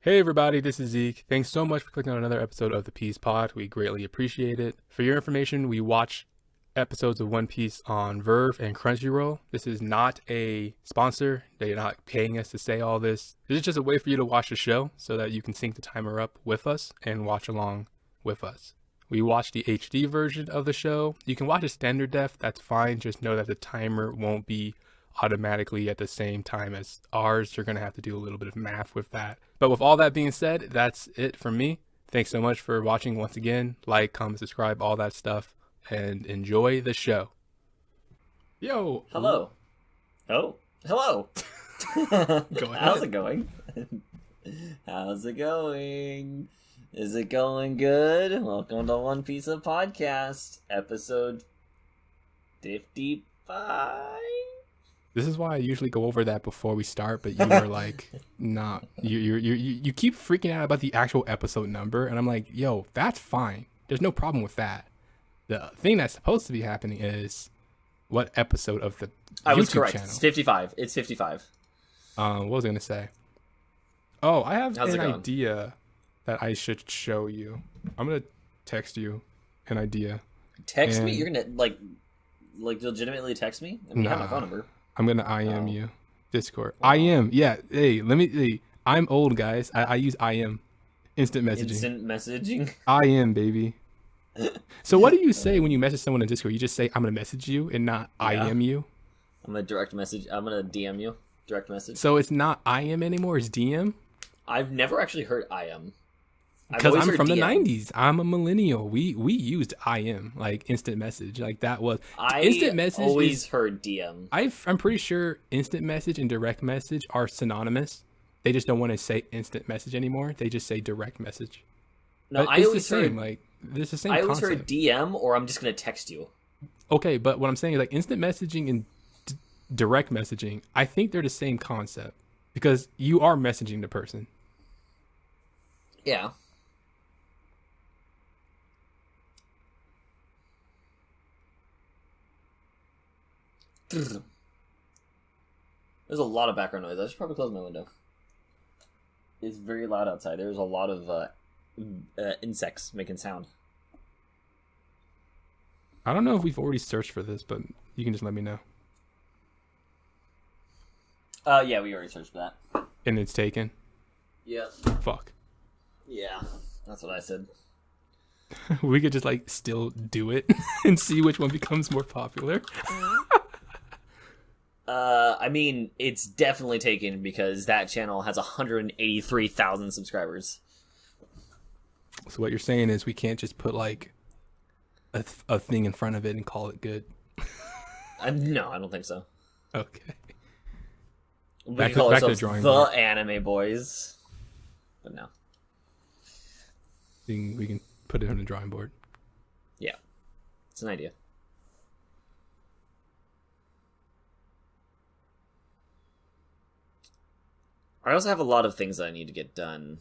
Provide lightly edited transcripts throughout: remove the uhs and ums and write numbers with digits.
Hey everybody, this is Zeke. Thanks so much for clicking on another episode of the Peace Pod. We greatly appreciate it. For your information, we watch episodes of One Piece on Verve and Crunchyroll. This is not a sponsor. They're not paying us to say all this. This is just a way for you to watch the show so that you can sync the timer up with us and watch along with us. We watch the HD version of the show. You can watch a standard def, that's fine. Just know that the timer won't be automatically at the same time as ours. You're going to have to do a little bit of math with that. But with all that being said, that's it from me. Thanks so much for watching once again. Like, comment, subscribe, all that stuff, and enjoy the show. Yo. Hello. Oh, hello. Go ahead. How's it going? How's it going? Is it going good? Welcome to One Piece of Podcast, episode 55. This is why I usually go over that before we start, but you were like, nah. You keep freaking out about the actual episode number, and I'm like, yo, that's fine. There's no problem with that. The thing that's supposed to be happening is what episode of the I was YouTube correct. channel. It's 55. It's 55. What was I gonna say? Oh, I have How's it an going? idea that I should show you. I'm gonna text you an idea. Text me? And- You're gonna like legitimately text me? I mean, you have my Nah. phone number. I'm gonna IM Oh. you. Discord. IM. Yeah. Hey, I'm old, guys. I use IM. Instant messaging. Instant messaging. IM, baby. So what do you say when you message someone in Discord? You just say, I'm gonna message you and not Yeah. IM you? I'm gonna direct message. I'm gonna DM you. Direct message. So it's not IM anymore, it's DM? I've never actually heard I am. Because I'm from the 90s. I'm a millennial. We used IM, like instant message. Like that was instant message. Always heard DM. I'm pretty sure instant message and direct message are synonymous. They just don't want to say instant message anymore. They just say direct message. No, But I it's always the same. heard. Like it's the same I always concept. heard DM, or I'm just gonna text you. Okay, but what I'm saying is like instant messaging and direct messaging. I think they're the same concept because you are messaging the person. Yeah. There's a lot of background noise. I should probably close my window. It's very loud outside. There's a lot of insects making sound. I don't know if we've already searched for this, but you can just let me know. Yeah, we already searched for that. And it's taken. Yep. Fuck. Yeah, that's what I said. We could just like still do it and see which one becomes more popular. I mean, it's definitely taken because that channel has 183,000 subscribers. So what you're saying is we can't just put like a thing in front of it and call it good. No, I don't think so. Okay. We Back can call to the ourselves drawing the board. Anime Boys. But no. We can put it on the drawing board. Yeah. It's an idea. I also have a lot of things that I need to get done,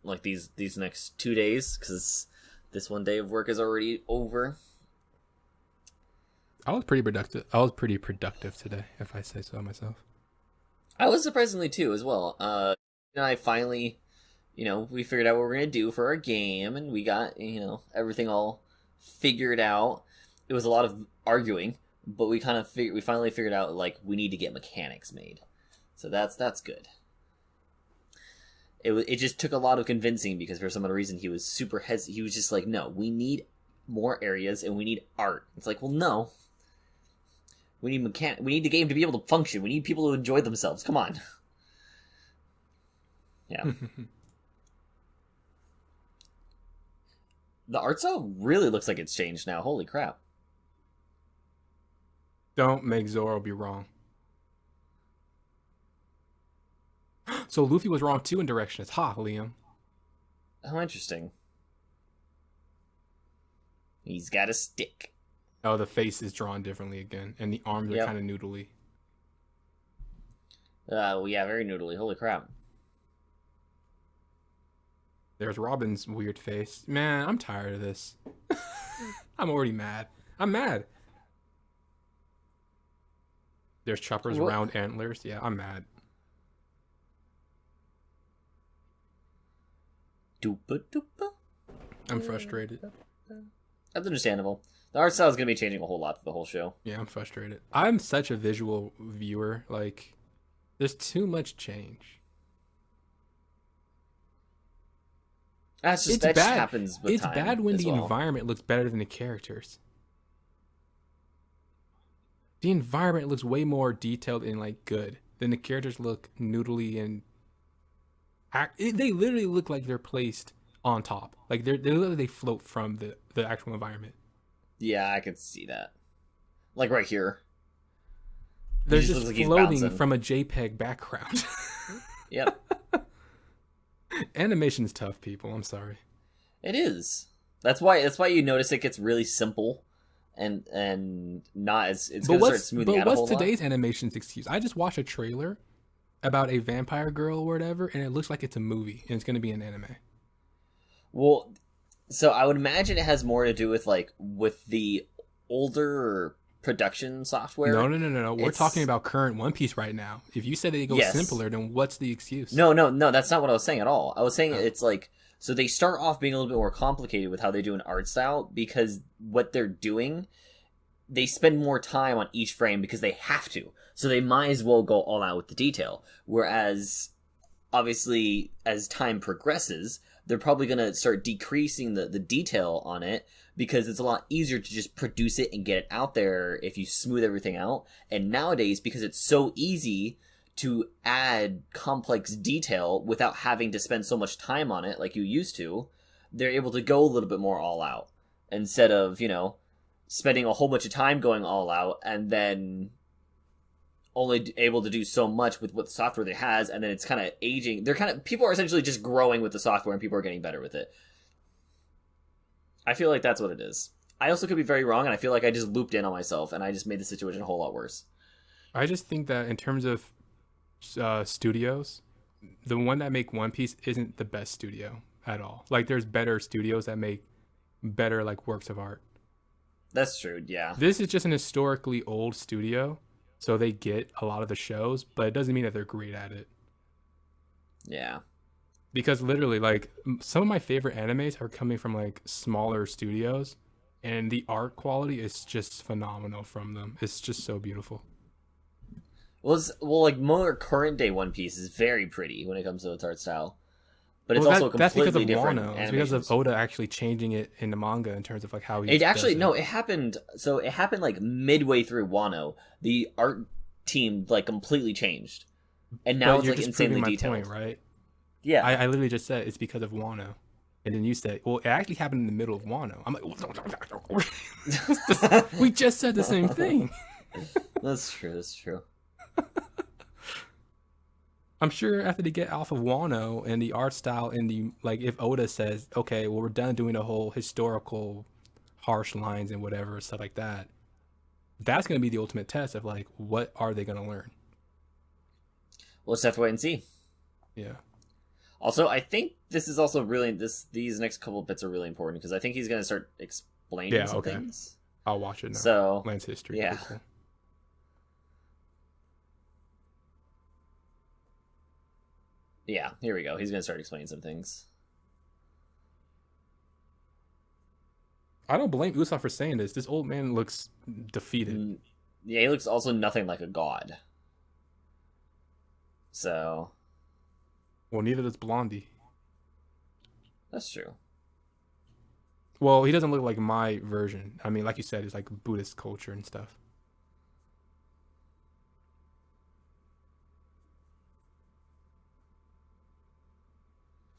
like these next 2 days, because this one day of work is already over. I was pretty productive today, if I say so myself. I was surprisingly too, as well. And I finally, we figured out what we're gonna do for our game, and we got, everything all figured out. It was a lot of arguing, but we finally figured out like we need to get mechanics made, so that's good. It just took a lot of convincing because for some other reason he was super hesitant. He was just like, no, we need more areas and we need art. It's like, well, no. We need the game to be able to function. We need people to enjoy themselves. Come on. Yeah. The art style really looks like it's changed now. Holy crap. Don't make Zorro be wrong. So Luffy was wrong too in directions. Ha, Liam. How interesting. He's got a stick. Oh, the face is drawn differently again, and the arms are Yep. kind of noodly. Well, yeah, very noodly. Holy crap. There's Robin's weird face. Man, I'm tired of this. I'm already mad. I'm mad. There's Chopper's What? round antlers. Yeah, I'm mad. Doopa doopa. I'm frustrated. That's understandable. The art style is going to be changing a whole lot for the whole show. Yeah, I'm frustrated. I'm such a visual viewer. Like, there's too much change. That just happens with time. It's bad when the well. environment looks better than the characters. The environment looks way more detailed and like good than the characters look noodly and they literally look like they're placed on top. Like they float from the actual environment. Yeah, I could see that. Like right here. They're just floating from a JPEG background. Yep. Animation's tough, people. I'm sorry. It is. That's why you notice it gets really simple and not as it's going to start smoothing out a whole lot. But what's today's animation's excuse? I just watched a trailer about a vampire girl or whatever, and it looks like it's a movie and it's going to be an anime. Well, so I would imagine it has more to do with with the older production software. No. We're talking about current One Piece right now. If you said they go simpler, then what's the excuse? No, that's not what I was saying at all. I was saying it's like, so they start off being a little bit more complicated with how they do an art style because what they're doing, they spend more time on each frame because they have to. So they might as well go all out with the detail. Whereas, obviously, as time progresses, they're probably going to start decreasing the detail on it because it's a lot easier to just produce it and get it out there if you smooth everything out. And nowadays, because it's so easy to add complex detail without having to spend so much time on it like you used to, they're able to go a little bit more all out instead of, spending a whole bunch of time going all out and then only able to do so much with what software they has, and then it's kind of aging. People are essentially just growing with the software and people are getting better with it. I feel like that's what it is. I also could be very wrong, and I feel like I just looped in on myself and I just made the situation a whole lot worse. I just think that in terms of studios, the one that make One Piece isn't the best studio at all. Like, there's better studios that make better like works of art. That's true, yeah. This is just an historically old studio, so they get a lot of the shows, but it doesn't mean that they're great at it. Yeah. Because literally, like, some of my favorite animes are coming from like smaller studios, and the art quality is just phenomenal from them. It's just so beautiful. Well, like more current day One Piece is very pretty when it comes to its art style, but it's also completely different. It's because of Oda actually changing it in the manga in terms of like how he. It actually no, it happened. So it happened like midway through Wano. The art team like completely changed, and now it's like insanely detailed. Point, right? Yeah, I literally just said it's because of Wano, and then you said, "Well, it actually happened in the middle of Wano." I'm like, we just said the same thing. That's true. That's true. I'm sure after they get off of Wano and the art style and the like, if Oda says, okay, well, we're done doing the whole historical harsh lines and whatever stuff like that, that's going to be the ultimate test of like, what are they going to learn? We'll just have to wait and see. Yeah. Also, I think this is also really these next couple of bits are really important because I think he's going to start explaining some things. I'll watch it now. So Lance history. Yeah. Cool. Yeah, here we go. He's going to start explaining some things. I don't blame Usopp for saying this. This old man looks defeated. Yeah, he looks also nothing like a god. So. Well, neither does Blondie. That's true. Well, he doesn't look like my version. I mean, like you said, it's like Buddhist culture and stuff.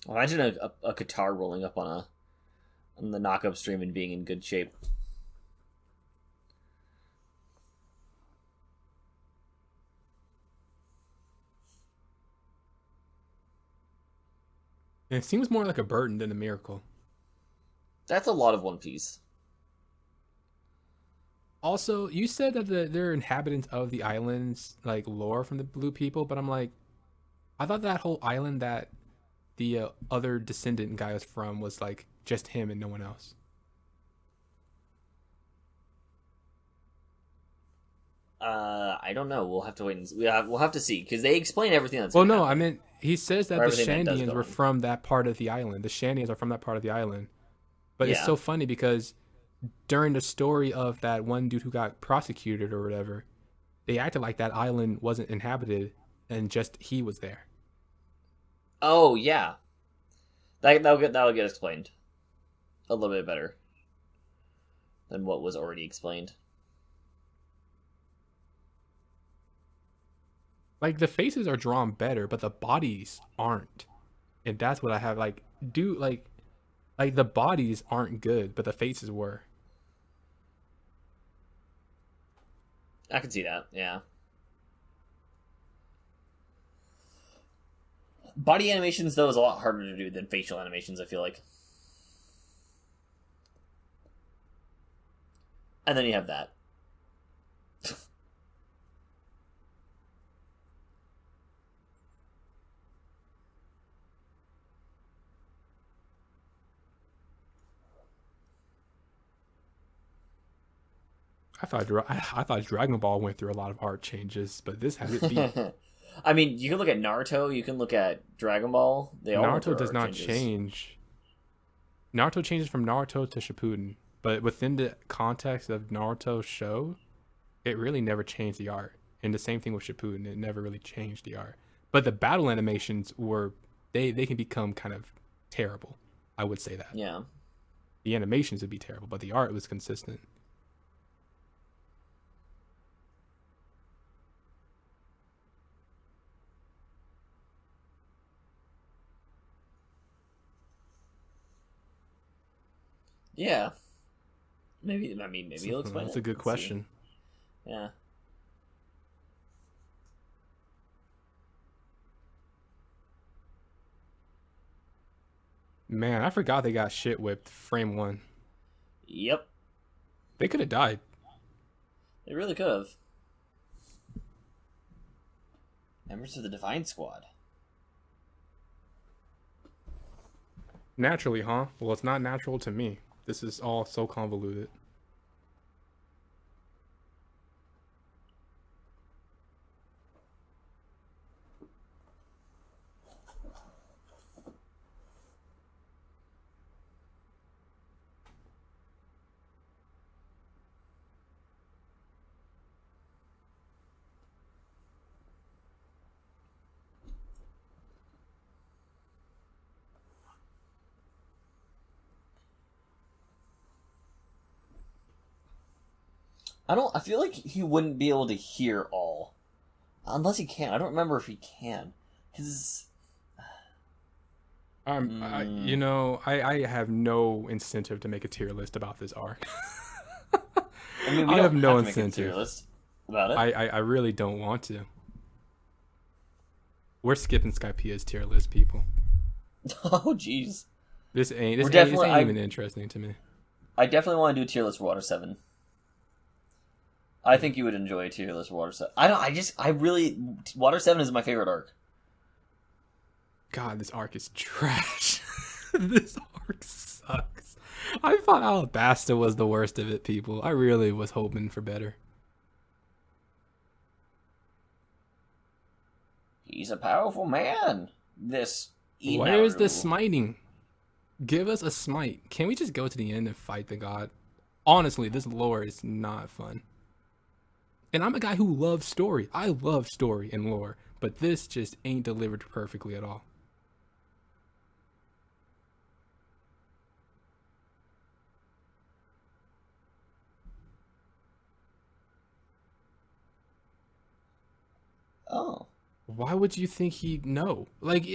Imagine a guitar rolling up on the knockup stream and being in good shape. And it seems more like a burden than a miracle. That's a lot of One Piece. Also, you said that they're inhabitants of the islands, like lore from the Blue People, but I'm like, I thought that whole island that the other descendant guy was from was like just him and no one else. I don't know. We'll have to wait and see. We'll have to see because they explain everything that's. Well, gonna no, happen, I meant he says that or the everything that does Shandians go were on. from that part of the island. The Shandians are from that part of the island. But it's Yeah. so funny because during the story of that one dude who got prosecuted or whatever, they acted like that island wasn't inhabited and just he was there. Oh yeah, that'll get explained a little bit better than what was already explained. Like the faces are drawn better, but the bodies aren't. And that's what I have like the bodies aren't good, but the faces were. I can see that. Yeah. Body animations though is a lot harder to do than facial animations. I feel like. And then you have that. I thought Dragon Ball went through a lot of art changes, but this has it beat. I mean, you can look at Naruto, you can look at Dragon Ball. They all went through Naruto does art not changes. change. Naruto changes from Naruto to Shippuden, but within the context of Naruto's show, it really never changed the art. And the same thing with Shippuden, it never really changed the art. But the battle animations were they can become kind of terrible. I would say that. Yeah. The animations would be terrible, but the art was consistent. Yeah. Maybe he'll explain That's it. a good Let's see. question. Yeah. Man, I forgot they got shit whipped frame one. Yep. They could have died. They really could have. Members of the Divine Squad. Naturally, huh? Well, it's not natural to me. This is all so convoluted. I feel like he wouldn't be able to hear all. Unless he can. I don't remember if he can. His I have no incentive to make a tier list about this arc. I mean, we I don't have no have to make a incentive. tier list about it. I really don't want to. We're skipping Skypia's tier list, people. Oh, jeez. This ain't definitely- even interesting to me. I definitely want to do a tier list for Water 7. I think you would enjoy a tier list for Water 7. Water 7 is my favorite arc. God, this arc is trash. This arc sucks. I thought Alabasta was the worst of it, people. I really was hoping for better. He's a powerful man. This Where's the Inaru. smiting? Give us a smite. Can we just go to the end and fight the god? Honestly, this lore is not fun. And I'm a guy who loves story. I love story and lore, but this just ain't delivered perfectly at all. Oh. Why would you think he'd know? Like,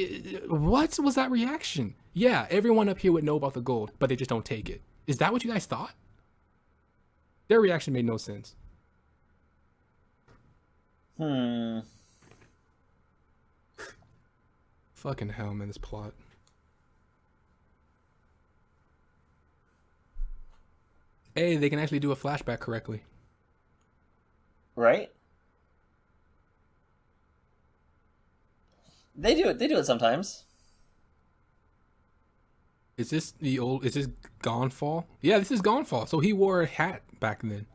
what was that reaction? Yeah, everyone up here would know about the gold, but they just don't take it. Is that what you guys thought? Their reaction made no sense. Fucking hell, man, this plot. Hey, they can actually do a flashback correctly. Right? They do it sometimes. Is this Gonfall? Yeah, this is Gonfall. So he wore a hat back then.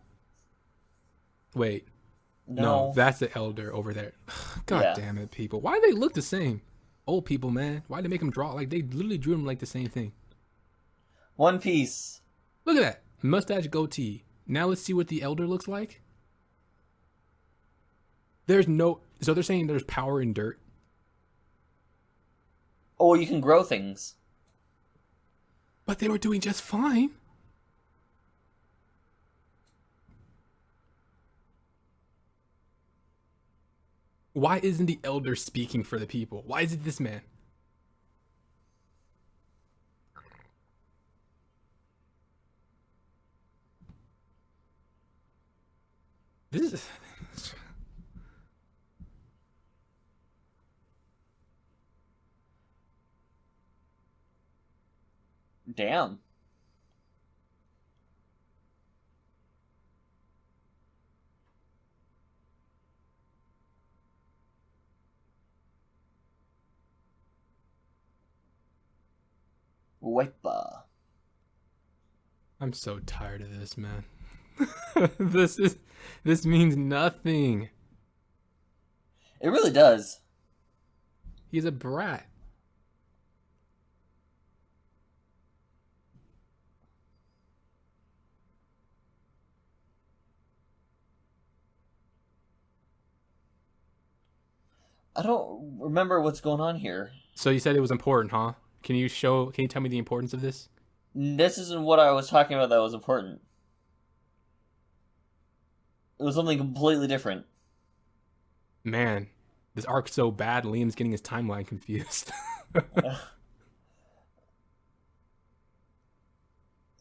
Wait. No, No. that's the elder over there. God Yeah. damn it, people. Why do they look the same? Old people, man. Why they make them draw? Like, they literally drew them like the same thing. One Piece. Look at that. Mustache goatee. Now let's see what the elder looks like. There's no. So they're saying there's power in dirt. Oh, you can grow things. But they were doing just fine. Why isn't the elder speaking for the people? Why is it this man? This is. Damn. Wipa. I'm so tired of this, man. This means nothing. It really does. He's a brat. I don't remember what's going on here. So you said it was important, huh? Can you tell me the importance of this? This isn't what I was talking about that was important. It was something completely different. Man, this arc's so bad, Liam's getting his timeline confused.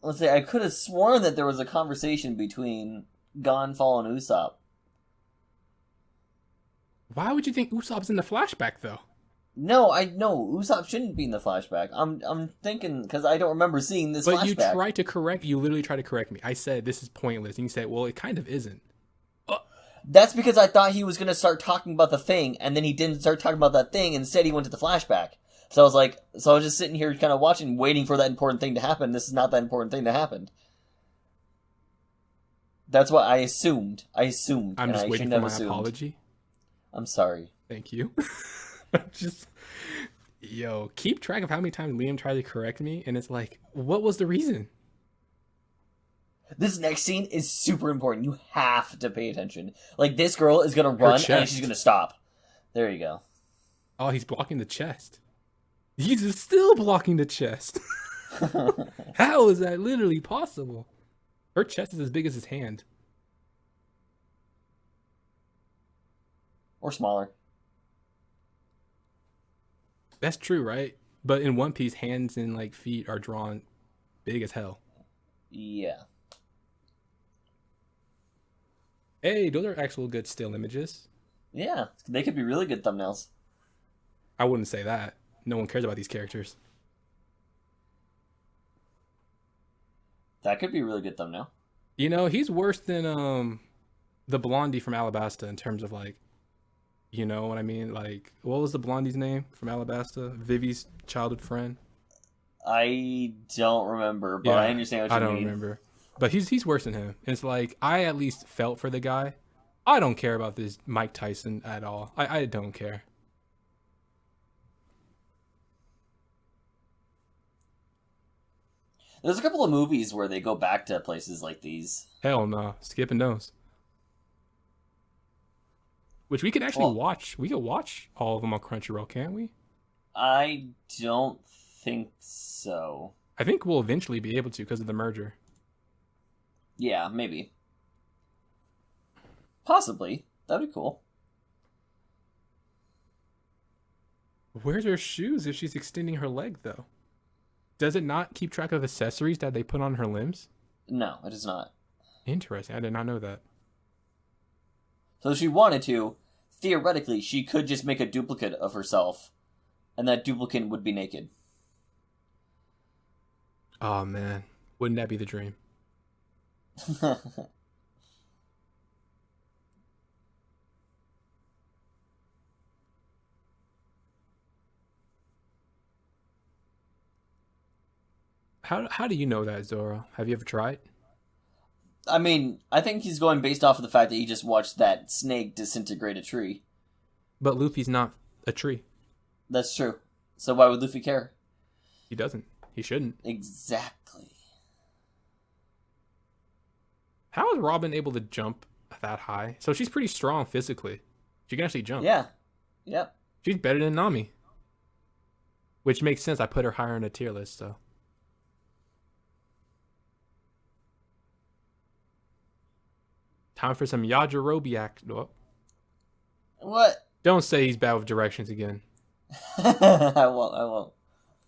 Let's say I could have sworn that there was a conversation between Gonfall and Usopp. Why would you think Usopp's in the flashback, though? No, I know Usopp shouldn't be in the flashback. I'm thinking because I don't remember seeing this But flashback. you literally tried to correct me. I said this is pointless, and you said, well, it kind of isn't. That's because I thought he was going to start talking about the thing, and then he didn't start talking about that thing, and instead he went to the flashback. So I was just sitting here kind of watching, waiting for that important thing to happen. This is not that important thing that happened. That's what I assumed. I'm just waiting for my apology. I'm sorry. Thank you. Just, yo, keep track of how many times Liam tried to correct me, and it's like, what was the reason? This next scene is super important. You have to pay attention. Like, this girl is gonna run, and she's gonna stop. There you go. Oh, he's blocking the chest. He's still blocking the chest. How is that literally possible? Her chest is as big as his hand. Or smaller. That's true, right? But in One Piece, hands and like feet are drawn big as hell. Yeah. Hey, those are actual good still images. Yeah, they could be really good thumbnails. I wouldn't say that. No one cares about these characters. That could be a really good thumbnail. You know, he's worse than the blondie from Alabasta in terms of like, you know what I mean? Like, what was the blondie's name from Alabasta? Vivi's childhood friend. I don't remember, but Yeah, I understand what you mean. I don't remember. But he's worse than him. And it's like, I at least felt for the guy. I don't care about this Mike Tyson at all. I don't care. There's a couple of movies where they go back to places like these. Hell no. Skip and nose. Which we could actually watch. We could watch all of them on Crunchyroll, can't we? I don't think so. I think we'll eventually be able to because of the merger. Yeah, maybe. Possibly. That'd be cool. Where's her shoes if she's extending her leg, though? Does it not keep track of accessories that they put on her limbs? No, it is not. Interesting. I did not know that. So if she wanted to, theoretically, she could just make a duplicate of herself, and that duplicate would be naked. Oh, man. Wouldn't that be the dream? How do you know that, Zorro? Have you ever tried? I mean, I think he's going based off of the fact that he just watched that snake disintegrate a tree. But Luffy's not a tree. That's true. So why would Luffy care? He doesn't. He shouldn't. Exactly. How is Robin able to jump that high? So she's pretty strong physically. She can actually jump. Yeah. Yep. She's better than Nami. Which makes sense. I put her higher on the tier list, so. Time for some Yajirobe act. Oh. What? Don't say he's bad with directions again. I won't.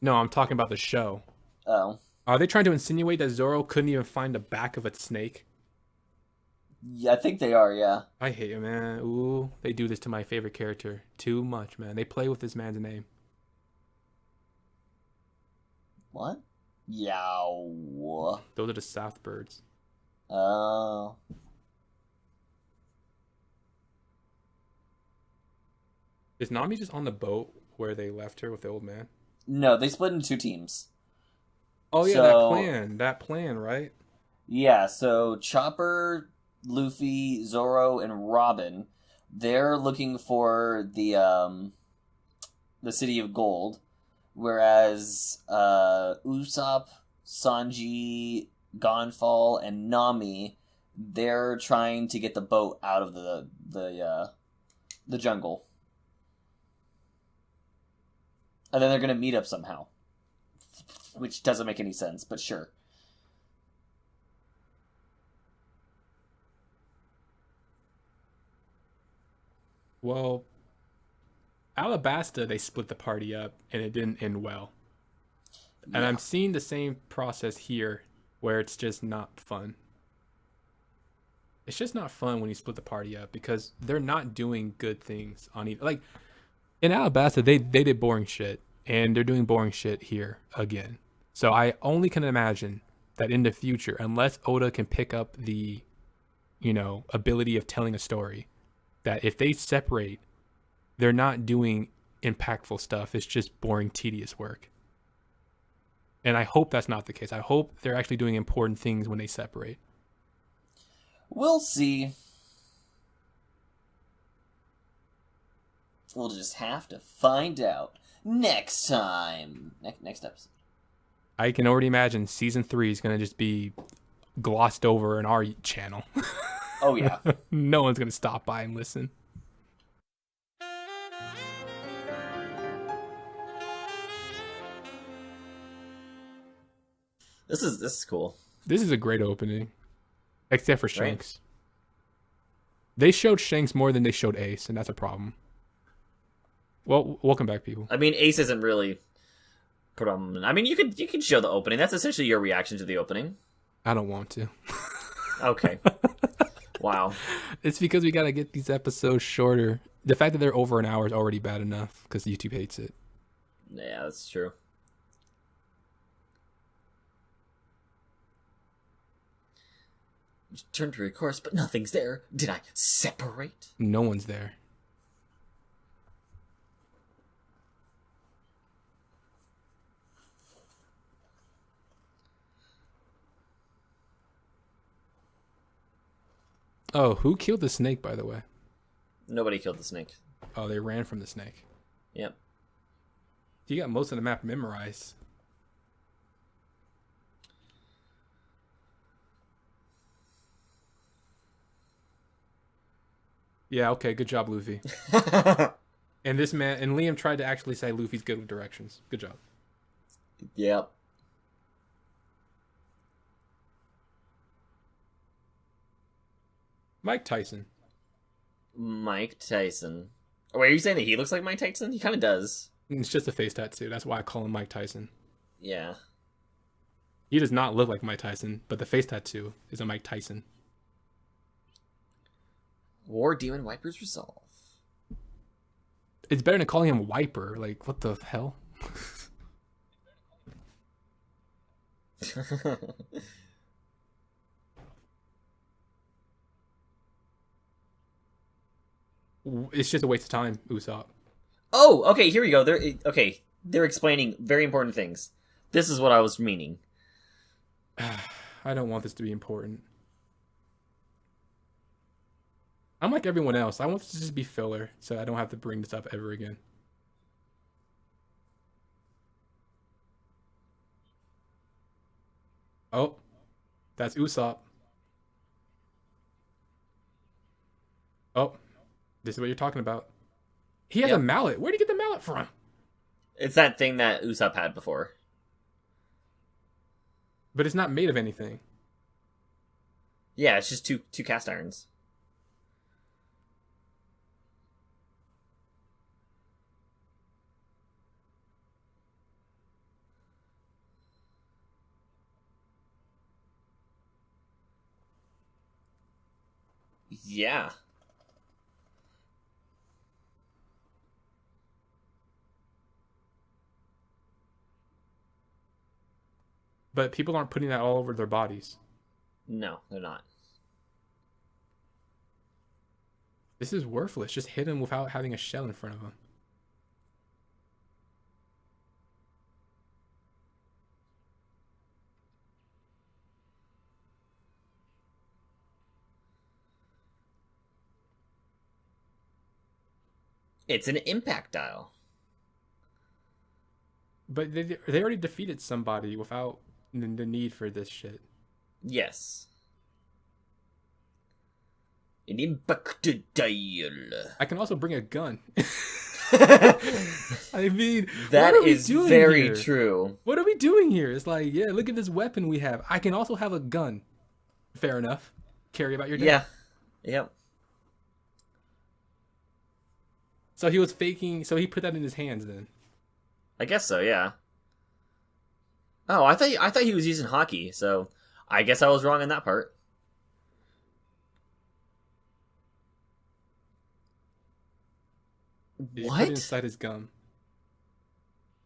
No, I'm talking about the show. Oh. Are they trying to insinuate that Zorro couldn't even find the back of a snake? Yeah, I think they are, yeah. I hate it, man. Ooh, they do this to my favorite character. Too much, man. They play with this man's name. What? Yow. Those are the South birds. Oh. Is Nami just on the boat where they left her with the old man? No, they split into 2 teams. Oh, yeah, So- That plan, right? Yeah, so Chopper, Luffy, Zorro, and Robin, they're looking for the City of Gold, whereas Usopp, Sanji, Gonfall, and Nami, they're trying to get the boat out of the jungle. And then they're going to meet up somehow. Which doesn't make any sense, but sure. Well, Alabasta, they split the party up, and it didn't end well. And I'm seeing the same process here, where it's just not fun. It's just not fun when you split the party up, because they're not doing good things on either. Like, in Alabasta, they did boring shit, and they're doing boring shit here again. So I only can imagine that in the future, unless Oda can pick up the, ability of telling a story, that if they separate, they're not doing impactful stuff. It's just boring, tedious work. And I hope that's not the case. I hope they're actually doing important things when they separate. We'll see. We'll just have to find out next time. Next episode. I can already imagine season 3 is going to just be glossed over in our channel. Oh, yeah. No one's going to stop by and listen. This is cool. This is a great opening. Except for Shanks. Right. They showed Shanks more than they showed Ace, and that's a problem. Well, welcome back, people. I mean, Ace isn't really predominant. I mean, you could show the opening. That's essentially your reaction to the opening. I don't want to. Okay. Wow. It's because we got to get these episodes shorter. The fact that they're over an hour is already bad enough because YouTube hates it. Yeah, that's true. Turn to recourse, but nothing's there. Did I separate? No one's there. Oh, who killed the snake, by the way? Nobody killed the snake. Oh, they ran from the snake. Yep. You got most of the map memorized. Yeah, okay, good job, Luffy. And Liam tried to actually say Luffy's good with directions. Good job. Yep. Mike Tyson. Mike Tyson. Oh, wait, are you saying that he looks like Mike Tyson? He kind of does. It's just a face tattoo. That's why I call him Mike Tyson. Yeah. He does not look like Mike Tyson, but the face tattoo is a Mike Tyson. War Demon Wiper's Resolve. It's better than calling him Wiper. Like, what the hell? It's just a waste of time, Usopp. Oh, okay, here we go. They're explaining very important things. This is what I was meaning. I don't want this to be important. I'm like everyone else. I want this to just be filler, so I don't have to bring this up ever again. Oh, that's Usopp. Oh, this is what you're talking about. He has a Yep. mallet. Where did he get the mallet from? It's that thing that Usopp had before. But it's not made of anything. Yeah, it's just two cast irons. Yeah. But people aren't putting that all over their bodies. No, they're not. This is worthless. Just hit him without having a shell in front of him. It's an impact dial. But they already defeated somebody without the need for this shit. Yes. An impact dial. I can also bring a gun. I mean, That what are we is doing very here? true. What are we doing here? It's like, yeah, look at this weapon we have. I can also have a gun. Fair enough. Carry about your day. Yeah. Yep. So he was faking. So he put that in his hands then. I guess so, yeah. Oh, I thought he was using hockey, so I guess I was wrong in that part. He just put it What? inside his gum.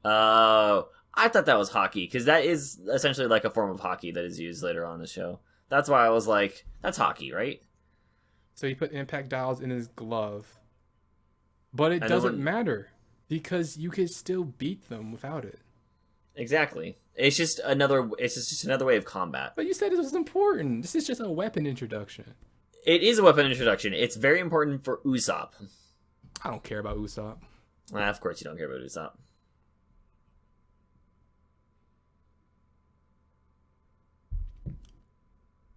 Oh, I thought that was hockey, because that is essentially like a form of hockey that is used later on in the show. That's why I was like, that's hockey, right? So he put impact dials in his glove. But it And then doesn't when- matter because you could still beat them without it. Exactly. It's just another way of combat. But you said this was important. This is just a weapon introduction. It is a weapon introduction. It's very important for Usopp. I don't care about Usopp. Of course you don't care about Usopp.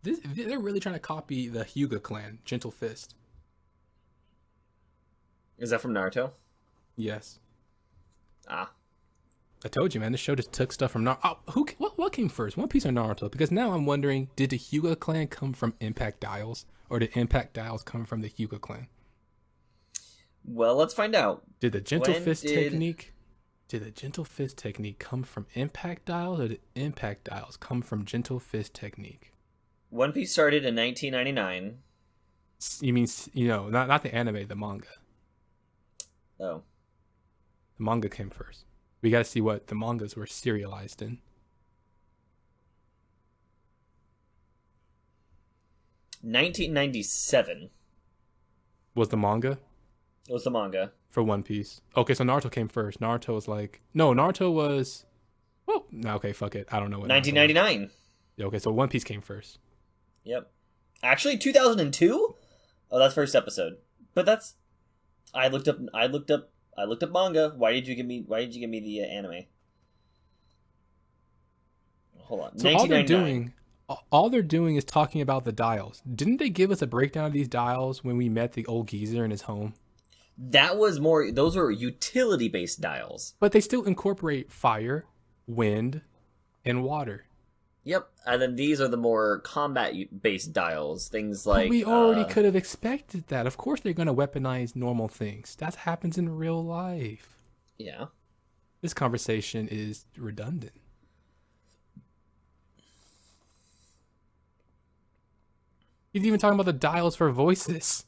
They're really trying to copy the Hyuga clan, Gentle Fist. Is that from Naruto? Yes. Ah. I told you, man. This show just took stuff from Naruto. Oh, what came first, One Piece or Naruto? Because now I'm wondering, did the Hyuga clan come from Impact Dials, or did Impact Dials come from the Hyuga clan? Well, let's find out. Did the Gentle When Fist did- technique? Did the Gentle Fist technique come from Impact Dials, or did Impact Dials come from Gentle Fist technique? One Piece started in 1999. You mean, not the anime, the manga. Oh. The manga came first. We got to see what the mangas were serialized in. 1997 Was the manga was the manga. for One Piece? Okay, so Naruto came first. Naruto was like, no, Naruto was. Well, no, okay, fuck it. I don't know what. Naruto was. 1999. Yeah, okay, so One Piece came first. Yep. Actually, 2002. Oh, that's first episode. But that's. I looked up manga. Why did you give me the anime? Hold on. So all they're doing is talking about the dials. Didn't they give us a breakdown of these dials when we met the old geezer in his home? That was more. Those were utility based dials. But they still incorporate fire, wind, and water. Yep. And then these are the more combat based dials. Things like But we already could have expected that. Of course they're going to weaponize normal things. That happens in real life. Yeah. This conversation is redundant. He's even talking about the dials for voices.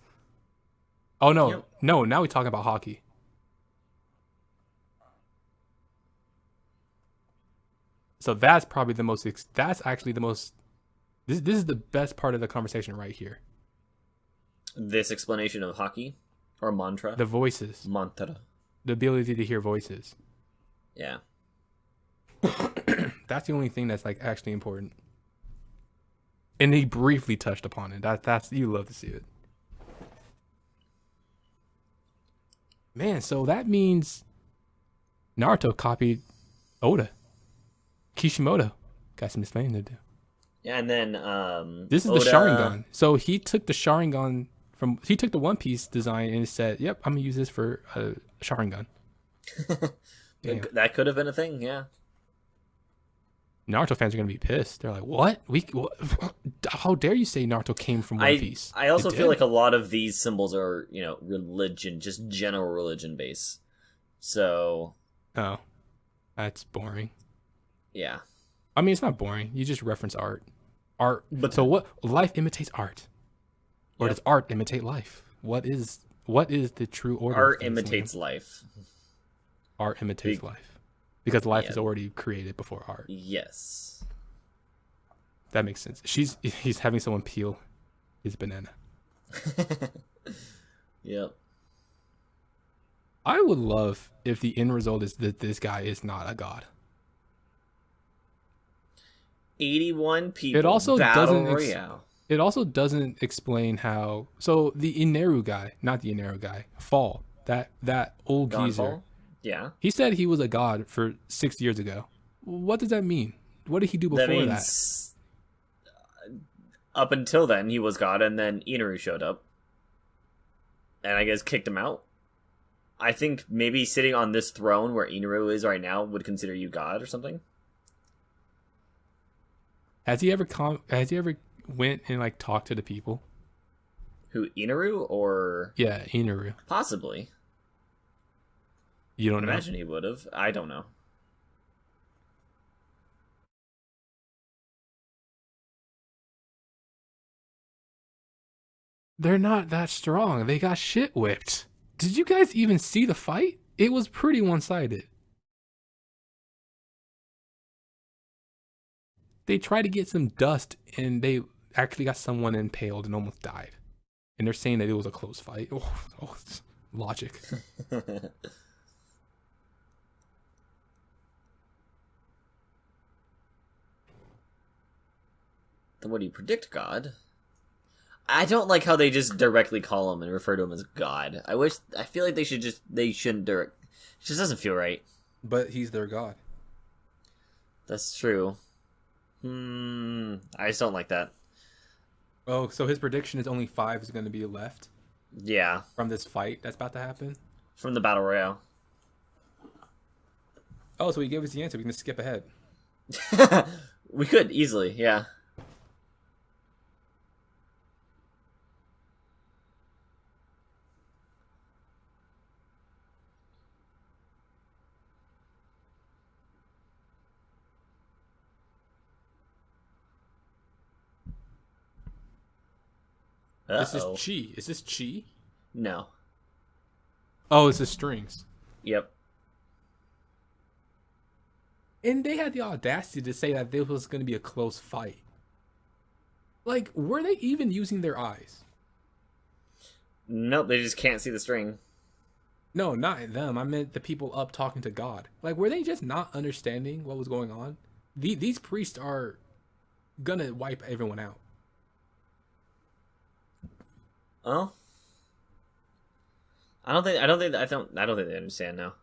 Oh, no. Yep. No, now we're talking about hockey. So that's probably the most, that's actually the most, this is the best part of the conversation right here. This explanation of hockey or mantra. The voices. Mantra. The ability to hear voices. Yeah. That's the only thing that's like actually important. And he briefly touched upon it. That's you love to see it. Man, so that means Naruto copied Oda. Kishimoto. Got some explaining to do. Yeah, and then This is the Oda. Sharingan. So he took the Sharingan he took the One Piece design and said, "Yep, I'm gonna use this for a Sharingan." Damn. That could have been a thing, yeah. Naruto fans are gonna be pissed. They're like, "What? How dare you say Naruto came from One Piece?" I It also feel did. like a lot of these symbols are, religion, just general religion base. So, Oh, that's boring. yeah. I mean, it's not boring. You just reference art. Art. But So what? Life imitates art, or yep, does art imitate life? What is the true order of art things, Liam? imitates life. Art imitates Big, life because life yeah. is already created before art. Yes. That makes sense. He's having someone peel his banana. Yep. I would love if the end result is that this guy is not a god. 81 people. It also Battle doesn't Royale. it also doesn't explain how. So the Ineru guy, not the Ineru guy, Fall, that old geezer. Dawnfall? Yeah. He said he was a god for 6 years ago. What does that mean? What did he do That before that? means up until then he was God, and then Inaru showed up. And I guess kicked him out. I think maybe sitting on this throne where Inaru is right now would consider you God or something. Has he ever went and like talked to the people? Who, Inaru or Yeah, Ineru. possibly? You I don't know. imagine he would have. I don't know. They're not that strong. They got shit whipped. Did you guys even see the fight? It was pretty one-sided. They tried to get some dust and they actually got someone impaled and almost died. And they're saying that it was a close fight. Logic. Then what do you predict, God? I don't like how they just directly call him and refer to him as God. I feel like they shouldn't direct. It just doesn't feel right. But he's their god. That's true. I just don't like that. Oh, so his prediction is only 5 is going to be left Yeah, from this fight that's about to happen? from the Battle Royale. Oh, so he gave us the answer. We can just skip ahead. We could easily, yeah. This is Uh-oh. chi. Is this chi? No. Oh, it's the strings. Yep. And they had the audacity to say that this was going to be a close fight. Like, were they even using their eyes? Nope, they just can't see the string. No, not them. I meant the people up talking to God. Like, were they just not understanding what was going on? These priests are gonna wipe everyone out. Oh? I don't think they understand now.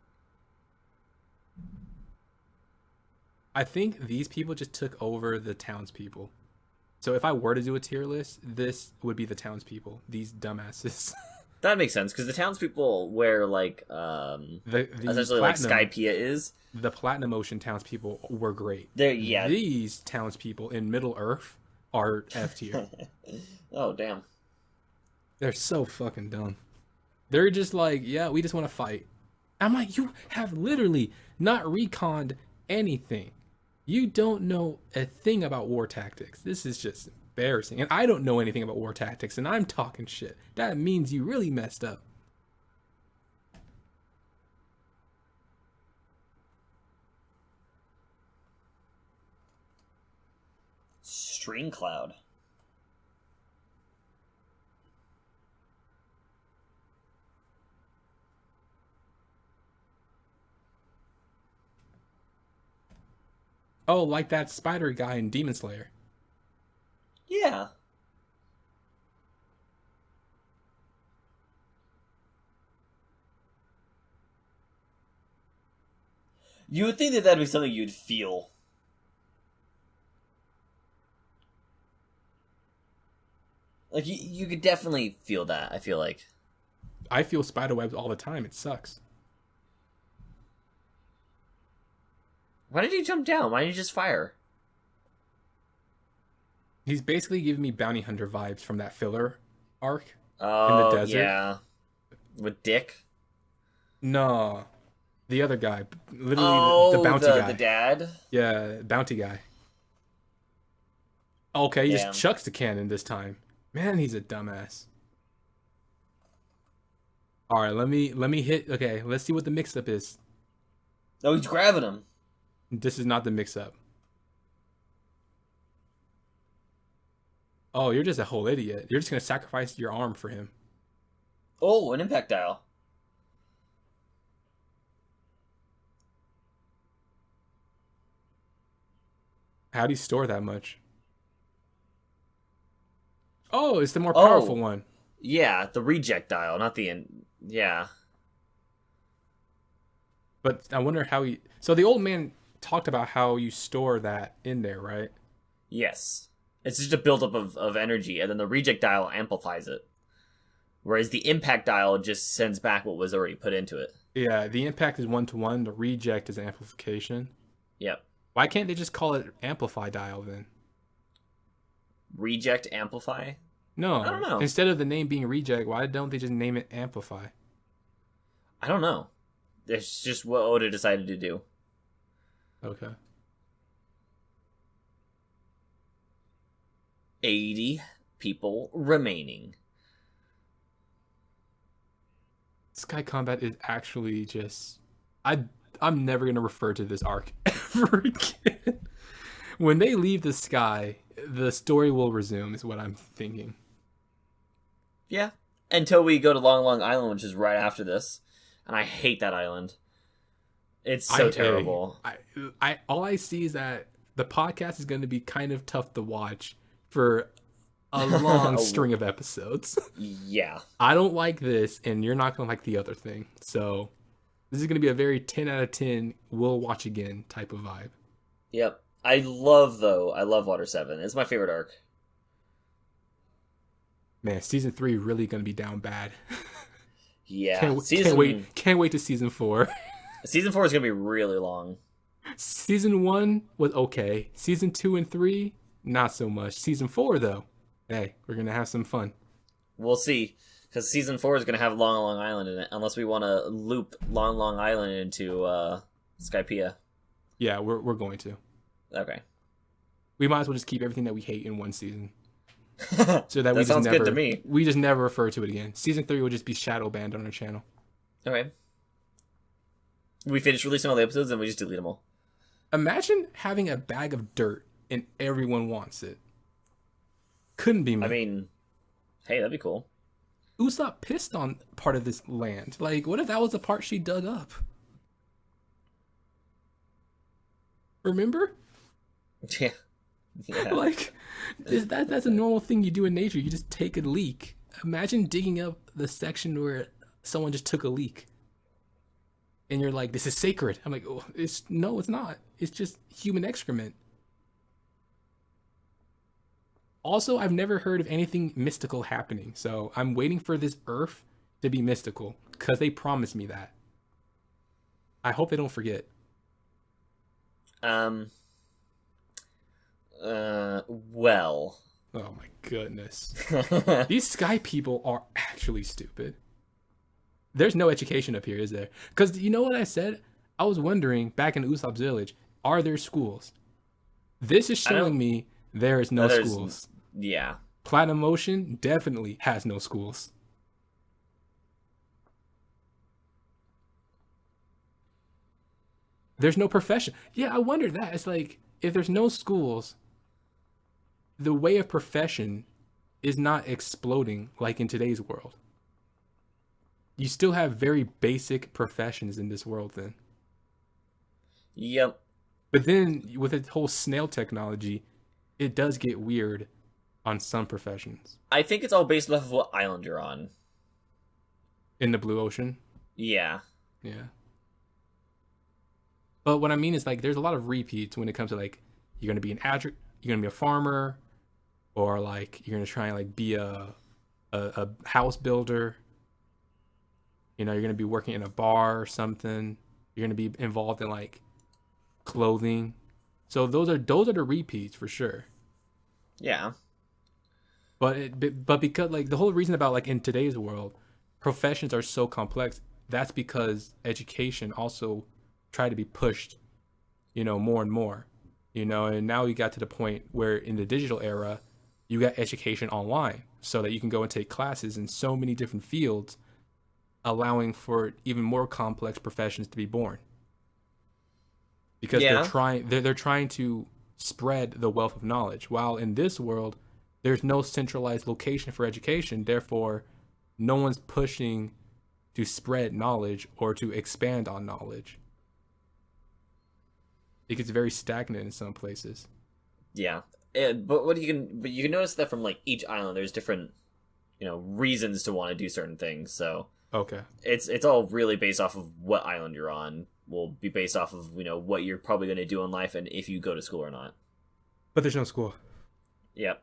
I think these people just took over the townspeople. So if I were to do a tier list, this would be the townspeople. These dumbasses. That makes sense, because the townspeople where, like, the essentially, like, Skypiea is. The Platinum Ocean townspeople were great. Yeah. These townspeople in Middle Earth are F tier. Oh, damn. They're so fucking dumb. They're just like, yeah, we just want to fight. I'm like, you have literally not reconned anything. You don't know a thing about war tactics. This is just embarrassing. And I don't know anything about war tactics, and I'm talking shit. That means you really messed up. String Cloud. Oh, like that spider guy in Demon Slayer. Yeah. You would think that that'd be something you'd feel. Like, you could definitely feel that, I feel like. I feel spider webs all the time. It sucks. Why did he jump down? Why didn't he just fire? He's basically giving me bounty hunter vibes from that filler arc in Oh, the desert. yeah. With Dick? No, the other guy, literally the bounty guy. The dad? Yeah, bounty guy. Okay, he Damn. just chucks the cannon this time. Man, he's a dumbass. All right, let me hit. Okay, let's see what the mix-up is. Oh, he's grabbing him. This is not the mix-up. Oh, you're just a whole idiot. You're just gonna sacrifice your arm for him. Oh, an impact dial. How do you store that much? Oh, it's the more powerful one. Yeah, the reject dial, not the end. Yeah. But I wonder how he... So the old man talked about how you store that in there, right? Yes. It's just a buildup of energy, and then the reject dial amplifies it. Whereas the impact dial just sends back what was already put into it. Yeah, the impact is 1-to-1. The reject is amplification. Yep. Why can't they just call it amplify dial then? Reject amplify? No. I don't know. Instead of the name being reject, why don't they just name it amplify? I don't know. It's just what Oda decided to do. Okay. 80 people remaining. Sky Combat is actually just... I'm never going to refer to this arc ever again. When they leave the sky, the story will resume, is what I'm thinking. Yeah. Until we go to Long Long Island, which is right after this. And I hate that island. It's so terrible. All I see is that the podcast is going to be kind of tough to watch for a long string of episodes. Yeah. I don't like this, and you're not going to like the other thing. So this is going to be a very 10 out of 10, we'll watch again type of vibe. Yep. I love Water 7. It's my favorite arc. Man, season 3 really going to be down bad. Yeah. Can't wait to season 4. Season 4 is going to be really long. Season 1 was okay. Season 2 and 3, not so much. Season 4, though, hey, we're going to have some fun. We'll see. Because Season 4 is going to have Long Long Island in it. Unless we want to loop Long Long Island into Skypiea. Yeah, we're going to. Okay. We might as well just keep everything that we hate in one season. So that we sounds good to me. We just never refer to it again. Season 3 will just be shadow banned on our channel. Okay. We finish releasing all the episodes and we just delete them all. Imagine having a bag of dirt and everyone wants it. Couldn't be me. I mean, hey, that'd be cool. Usopp pissed on part of this land. Like, what if that was the part she dug up? Remember? Yeah. Yeah. Like, that's a normal thing you do in nature. You just take a leak. Imagine digging up the section where someone just took a leak. And you're like, this is sacred. I'm like, oh, it's not. It's just human excrement. Also, I've never heard of anything mystical happening. So I'm waiting for this Earth to be mystical. Because they promised me that. I hope they don't forget. Well. Oh my goodness. These sky people are actually stupid. There's no education up here, is there? Because you know what I said? I was wondering, back in Usopp's village, are there schools? This is showing me there is no schools. Yeah. Platinum Ocean definitely has no schools. There's no profession. Yeah, I wonder that. It's like, if there's no schools, the way of profession is not exploding like in today's world. You still have very basic professions in this world then. Yep. But then with the whole snail technology, it does get weird on some professions. I think it's all based off of what island you're on. In the blue ocean? Yeah. Yeah. But what I mean is like there's a lot of repeats when it comes to like you're gonna be you're gonna be a farmer, or like you're gonna try and like be a house builder. You know, you're gonna be working in a bar or something. You're gonna be involved in like clothing. So those are the repeats for sure. Yeah. But because like the whole reason about like in today's world, professions are so complex. That's because education also tried to be pushed, more and more, and now we got to the point where in the digital era, you got education online so that you can go and take classes in so many different fields, allowing for even more complex professions to be born. Because Yeah. they're trying to spread the wealth of knowledge. While in this world, there's no centralized location for education, therefore, no one's pushing to spread knowledge or to expand on knowledge. It gets very stagnant in some places. Yeah. But you can notice that from like each island, there's different, reasons to want to do certain things. So Okay. it's all really based off of what island you're on. Will be based off of what you're probably going to do in life and if you go to school or not. But there's no school. Yep.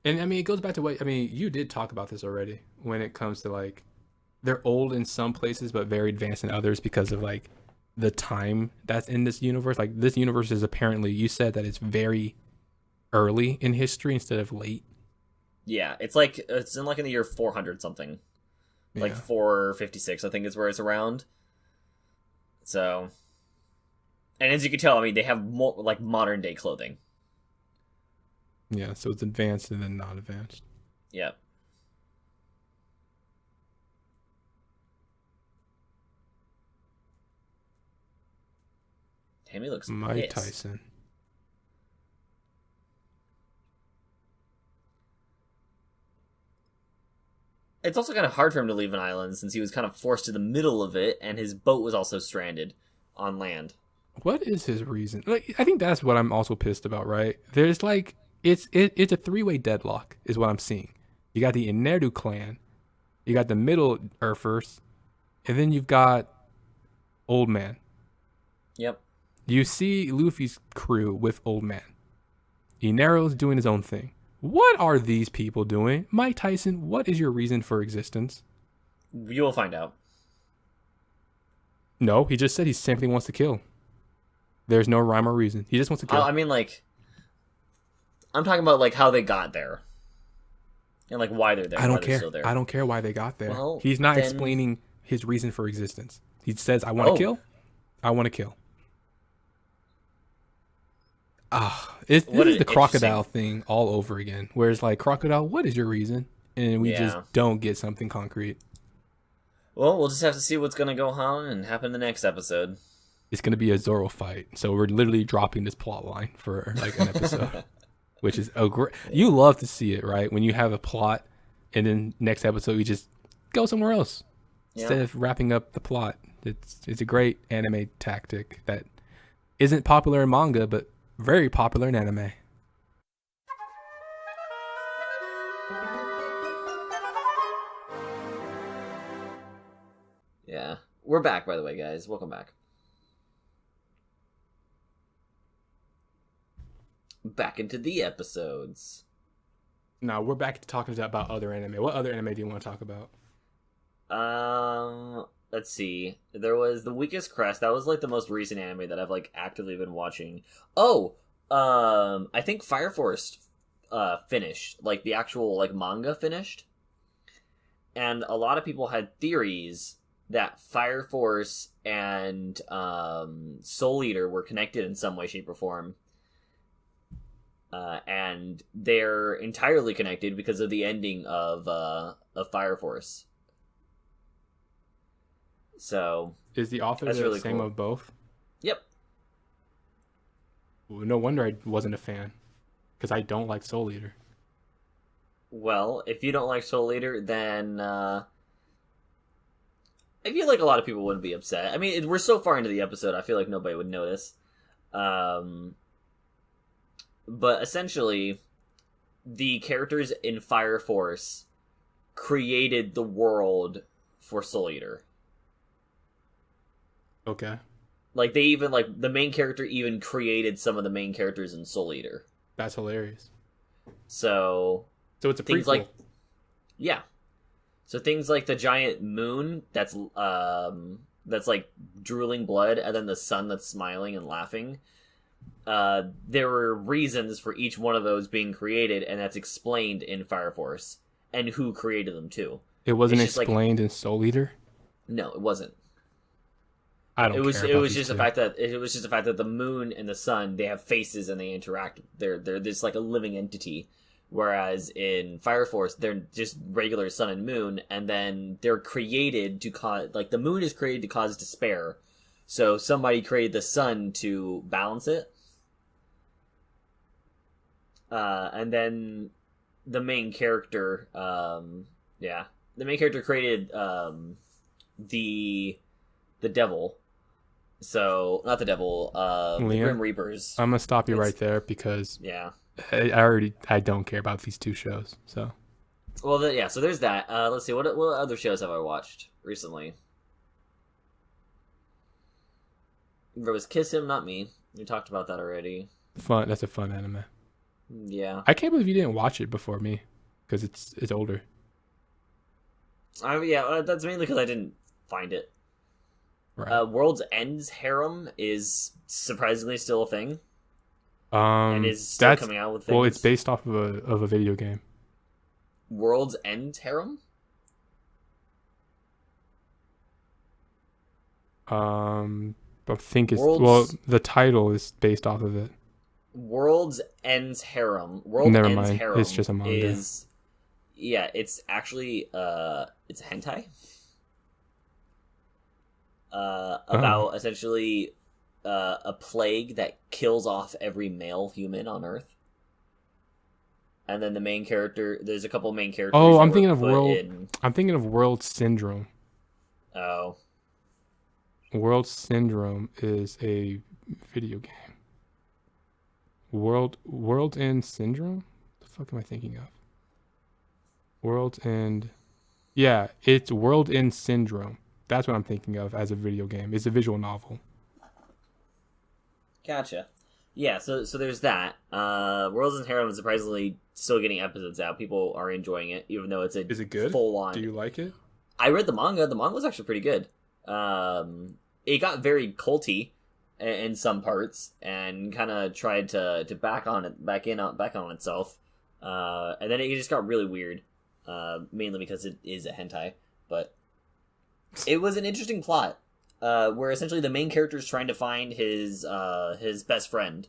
And I mean, it goes back to what I mean. You did talk about this already when it comes to like they're old in some places but very advanced in others because of like the time that's in this universe. Like this universe is apparently you said that it's very early in history instead of late. Yeah, it's in like in the year 400 something, like 456 I think is where it's around. So, and as you can tell, I mean they have more like modern day clothing. Yeah, so it's advanced and then not advanced. Yep. Tammy looks Mike pissed. Tyson. It's also kind of hard for him to leave an island since he was kind of forced to the middle of it, and his boat was also stranded on land. What is his reason? Like, I think that's what I'm also pissed about, right? There's like it's a three-way deadlock is what I'm seeing. You got the Ineru clan, you got the Middle Earthers, and then you've got Old Man. Yep. You see Luffy's crew with Old Man. Ineru's doing his own thing. What are these people doing? Mike Tyson, what is your reason for existence? You will find out. No, he just said he simply wants to kill. There's no rhyme or reason. He just wants to kill. I mean, like, I'm talking about like how they got there, and like why they're there. I don't care. Still there. I don't care why they got there. Well, He's not then... explaining his reason for existence. He says, "I want to kill. I want to kill." This is the crocodile thing all over again. Where it's like, crocodile, what is your reason? And we just don't get something concrete. Well, we'll just have to see what's going to go on and happen in the next episode. It's going to be a Zorro fight. So we're literally dropping this plot line for like an episode. Which is a great... You love to see it, right? When you have a plot and then next episode you just go somewhere else. Instead of wrapping up the plot. It's a great anime tactic that isn't popular in manga, but very popular in anime. Yeah. We're back, by the way, guys. Welcome back. Back into the episodes. Now, we're back to talking about other anime. What other anime do you want to talk about? Let's see. There was The Weakest Crest. That was like the most recent anime that I've like actively been watching. I think Fire Force finished. Like the actual like manga finished. And a lot of people had theories that Fire Force and Soul Eater were connected in some way, shape, or form. And they're entirely connected because of the ending of Fire Force. So is the author the really same cool. of both? Yep. No wonder I wasn't a fan, because I don't like Soul Eater. Well, if you don't like Soul Eater, then I feel like a lot of people wouldn't be upset. I mean, we're so far into the episode, I feel like nobody would notice. But essentially, the characters in Fire Force created the world for Soul Eater. Okay. Like they even like the main character even created some of the main characters in Soul Eater. That's hilarious. So it's a prequel. things like yeah. So things like the giant moon that's like drooling blood, and then the sun that's smiling and laughing. There were reasons for each one of those being created, and that's explained in Fire Force, and who created them too. It wasn't explained in Soul Eater? No, it wasn't. I don't care. It was just the fact that the moon and the sun, they have faces and they interact. They're just like a living entity. Whereas in Fire Force, they're just regular sun and moon, and then they're created to cause, like, the moon is created to cause despair. So somebody created the sun to balance it. And then the main character, the main character created the devil. So, not the devil, the Grim Reapers. I'm gonna stop you right there because yeah. I don't care about these two shows. So, well, so there's that. Let's see, what other shows have I watched recently? There was Kiss Him, Not Me. We talked about that already. Fun. That's a fun anime. Yeah. I can't believe you didn't watch it before me, because it's older. That's mainly because I didn't find it. Right. World's End's harem is surprisingly still a thing. And is still coming out with things. Well, it's based off of a video game. World's End harem? I think the title is based off of it. World's End's harem. Never mind. It's just a manga. It's actually it's a hentai. About essentially a plague that kills off every male human on Earth. And then the main character, there's a couple main characters. Oh, I'm thinking of World Syndrome. Oh. World Syndrome is a video game. World End Syndrome? What the fuck am I thinking of? World End. Yeah, it's World End Syndrome. That's what I'm thinking of as a video game. It's a visual novel. Gotcha. Yeah, so there's that. World's End Harem is surprisingly still getting episodes out. People are enjoying it, even though it's Is it good? Full on. Do you like it? I read the manga. The manga was actually pretty good. It got very culty in some parts and kind of tried to back on itself. And then it just got really weird, mainly because it is a hentai. But it was an interesting plot, where essentially the main character is trying to find his best friend,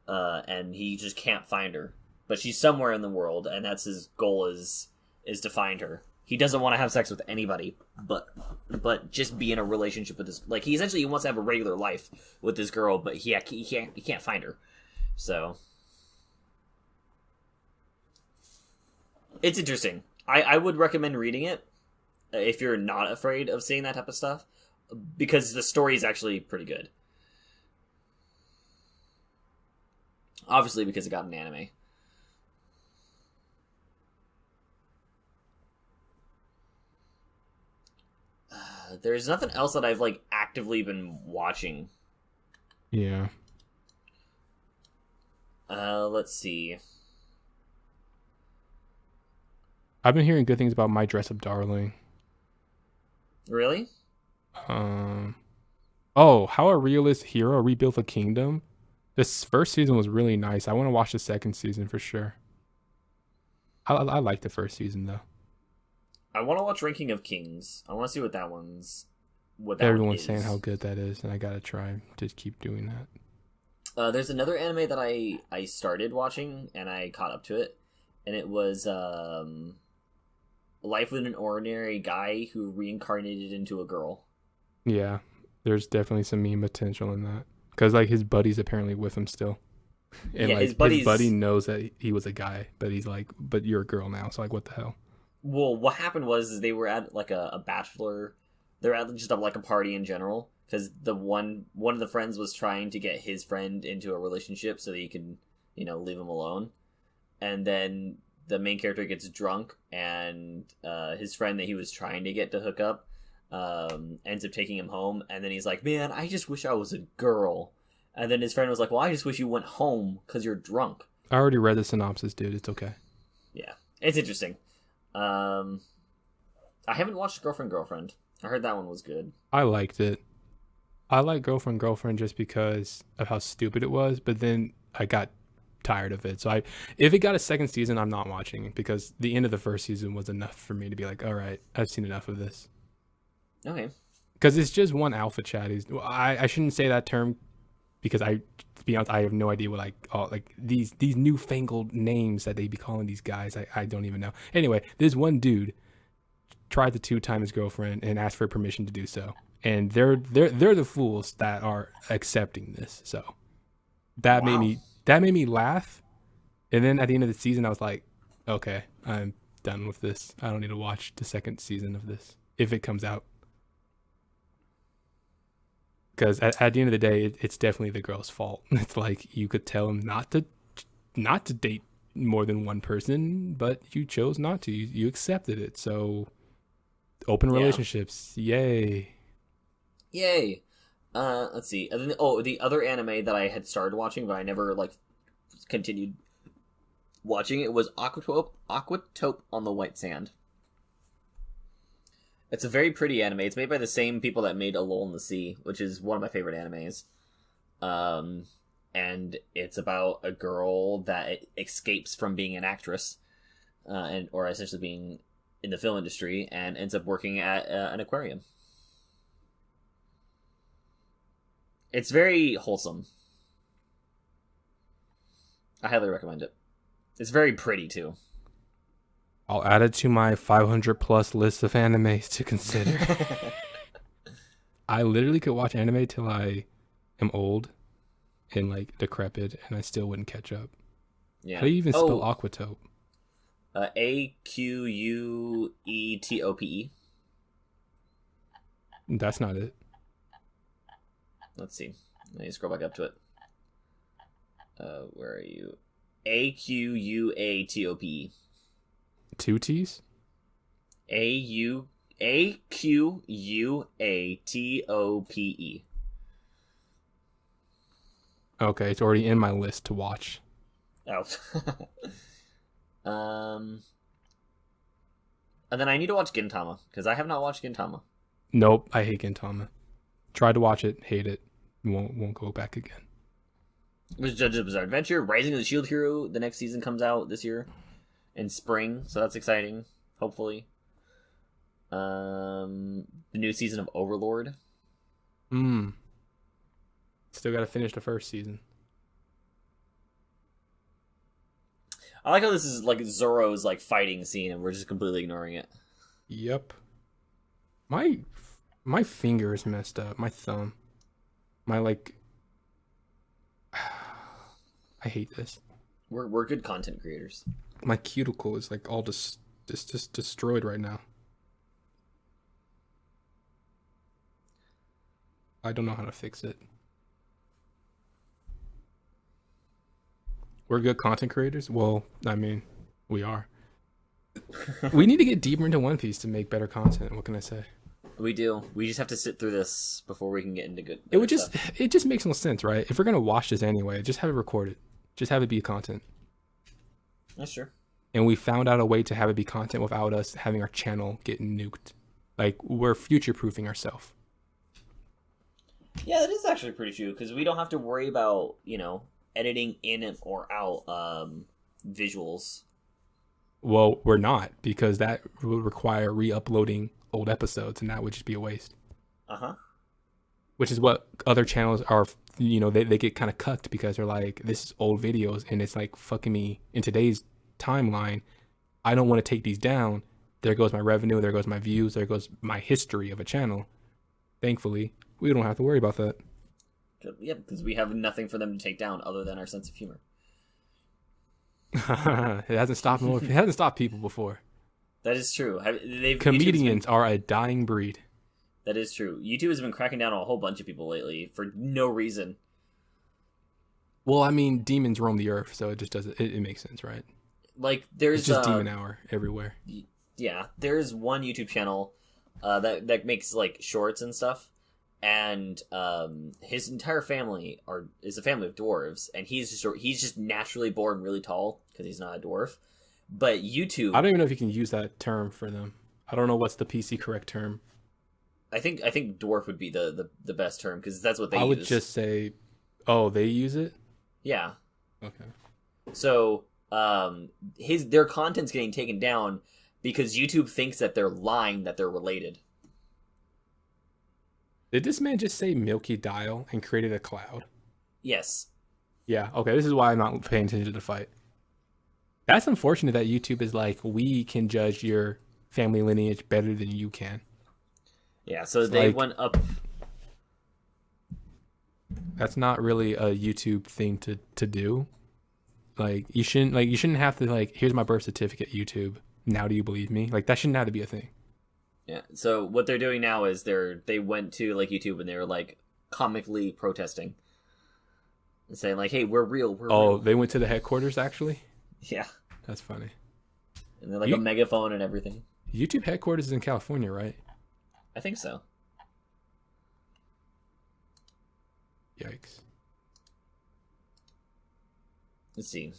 and he just can't find her. But she's somewhere in the world, and that's his goal is to find her. He doesn't want to have sex with anybody, but just be in a relationship with this. Like, he wants to have a regular life with this girl, but he can't find her. So it's interesting. I would recommend reading it if you're not afraid of seeing that type of stuff, because the story is actually pretty good. Obviously, because it got an anime. There's nothing else that I've actively been watching. Yeah. Let's see. I've been hearing good things about My Dress Up Darling. Really? How a Realist Hero Rebuilt a Kingdom. This first season was really nice. I want to watch the second season for sure. I like the first season though. I want to watch Ranking of Kings. I want to see what that one's. Everyone's saying how good that is, and I gotta try to keep doing that. There's another anime that I started watching, and I caught up to it, and it was Life with an Ordinary Guy Who Reincarnated into a Girl. Yeah, there's definitely some meme potential in that, because his buddy's apparently with him still, and his buddy knows that he was a guy, but he's like, but you're a girl now, so what the hell. Well, what happened was they were at a bachelor. They're at just a party in general, because the one of the friends was trying to get his friend into a relationship so that he could, leave him alone. And then the main character gets drunk, and his friend that he was trying to get to hook up ends up taking him home, and then he's like, man, I just wish I was a girl. And then his friend was like, well, I just wish you went home because you're drunk. I already read the synopsis, dude. It's okay. Yeah, it's interesting. I haven't watched Girlfriend. I heard that one was good. I liked it. I like Girlfriend just because of how stupid it was, but then I got tired of it. So if it got a second season, I'm not watching it because the end of the first season was enough for me to be like, all right, I've seen enough of this. Okay. Because it's just one alpha chat. I shouldn't say that term because to be honest, I have no idea what these newfangled names that they be calling these guys. I don't even know. Anyway, this one dude tried to two-time his girlfriend and asked for permission to do so. And they're the fools that are accepting this. So that made me laugh. And then at the end of the season, I was like, okay, I'm done with this. I don't need to watch the second season of this if it comes out. Because at the end of the day, it's definitely the girl's fault. It's like you could tell him not to date more than one person, but you chose not to. You accepted it. So open relationships, yay. Yay. Let's see. And then, the other anime that I had started watching, but I never continued watching it was Aquatope on the White Sand. It's a very pretty anime. It's made by the same people that made A Lull in the Sea, which is one of my favorite animes. And it's about a girl that escapes from being an actress, or essentially being in the film industry, and ends up working at an aquarium. It's very wholesome. I highly recommend it. It's very pretty, too. I'll add it to my 500 plus list of animes to consider. I literally could watch anime till I am old and decrepit, and I still wouldn't catch up. Yeah. How do you even spell Aquatope? Aquetope. That's not it. Let's see. Let me scroll back up to it. Where are you? Aquatope. Two T's? Aquatope. Okay, it's already in my list to watch. Oh. And then I need to watch Gintama, because I have not watched Gintama. Nope, I hate Gintama. Tried to watch it, hate it. Won't go back again. It was JoJo's Bizarre Adventure. Rising of the Shield Hero, the next season comes out this year in spring, so that's exciting. Hopefully. The new season of Overlord. Still got to finish the first season. I like how this is Zorro's fighting scene, and we're just completely ignoring it. Yep. My finger is messed up. My thumb. I hate this. We're good content creators. My cuticle is all just destroyed right now. I don't know how to fix it. We're good content creators? Well, I mean, we are. We need to get deeper into One Piece to make better content. What can I say? We do. We just have to sit through this before we can get into good. It just makes no sense, right? If we're gonna watch this anyway, just have it recorded. Just have it be content. That's true. And we found out a way to have it be content without us having our channel get nuked. We're future-proofing ourselves. Yeah, that is actually pretty true, because we don't have to worry about, editing in or out visuals. Well, we're not, because that would require re-uploading old episodes, and that would just be a waste. Uh-huh. Which is what other channels are, they get kind of cucked because they're like, this is old videos, and it's fucking me in today's timeline. I don't want to take these down. There goes my revenue, there goes my views, there goes my history of a channel. Thankfully, we don't have to worry about that. Yeah, because we have nothing for them to take down other than our sense of humor. It hasn't stopped people before. That is true. Comedians are a dying breed. That is true. YouTube has been cracking down on a whole bunch of people lately for no reason. Well, I mean, demons roam the earth, so it just doesn't. It makes sense, right? There's it's just demon hour everywhere. Yeah, there's one YouTube channel that makes like shorts and stuff, and his entire family is a family of dwarves, and he's just naturally born really tall because he's not a dwarf. But YouTube, I don't even know if you can use that term for them. I don't know what's the PC correct term. I think dwarf would be the best term because that's what they use. I would just say, oh, they use it. Yeah. Okay. So their content's getting taken down because YouTube thinks that they're lying that they're related. Did this man just say Milky Dial and created a cloud? Yes. Yeah. Okay. This is why I'm not paying attention to the fight. That's unfortunate that YouTube is like, we can judge your family lineage better than you can. Yeah. So It's they like, went up. that's not really a YouTube thing to do. Like you shouldn't have to like, here's my birth certificate, YouTube. Now do you believe me? Like that shouldn't have to be a thing. Yeah. So what they're doing now is they went to like YouTube and they were like comically protesting and saying like, "Hey, we're real. We're Oh, real." they went to the headquarters actually? Yeah. That's funny. And they're like a megaphone and everything. YouTube headquarters is in California, right? I think so. Yikes. Let's see.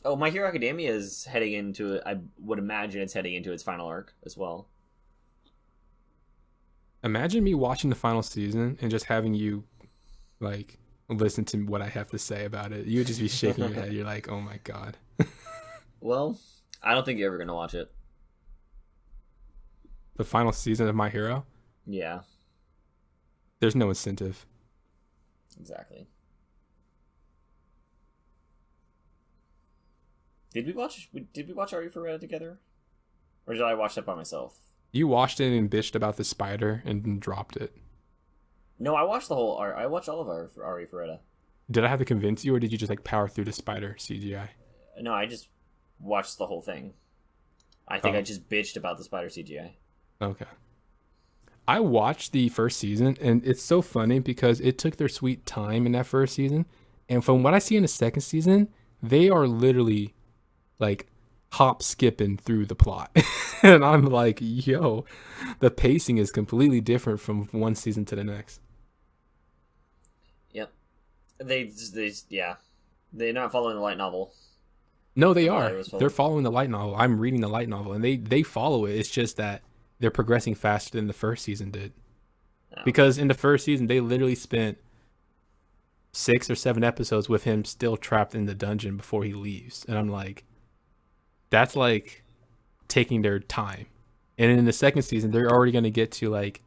Oh, My Hero Academia is heading into it. I would imagine it's heading into its final arc as well. Imagine me watching the final season and just having you like listen to what I have to say about it. You would just be shaking your head. You're like, oh my god. Well, I don't think you're ever going to watch it. The final season of My Hero? Yeah, There's no incentive. exactly. Did we watch Are You for Reddit together? Or did I watch that by myself? You watched it and bitched about the spider and then dropped it. No, I watched I watched all of Ari Ferretta. Did I have to convince you, or did you just like power through the spider CGI? No, I just watched the whole thing. I think Oh. I just bitched about the spider CGI. Okay. I watched the first season, and it's so funny because it took their sweet time in that first season. And from what I see in the second season, they are literally like hop skipping through the plot. And I'm like, yo, the pacing is completely different from one season to the next. Yep. They're not following the light novel. No, they Oh, are. it was They're following the light novel. I'm reading the light novel, and they follow it. It's just that they're progressing faster than the first season did. No. Because in the first season, they literally spent 6 or 7 episodes with him still trapped in the dungeon before he leaves. And I'm like, that's like taking their time. And in the second season, they're already going to get to like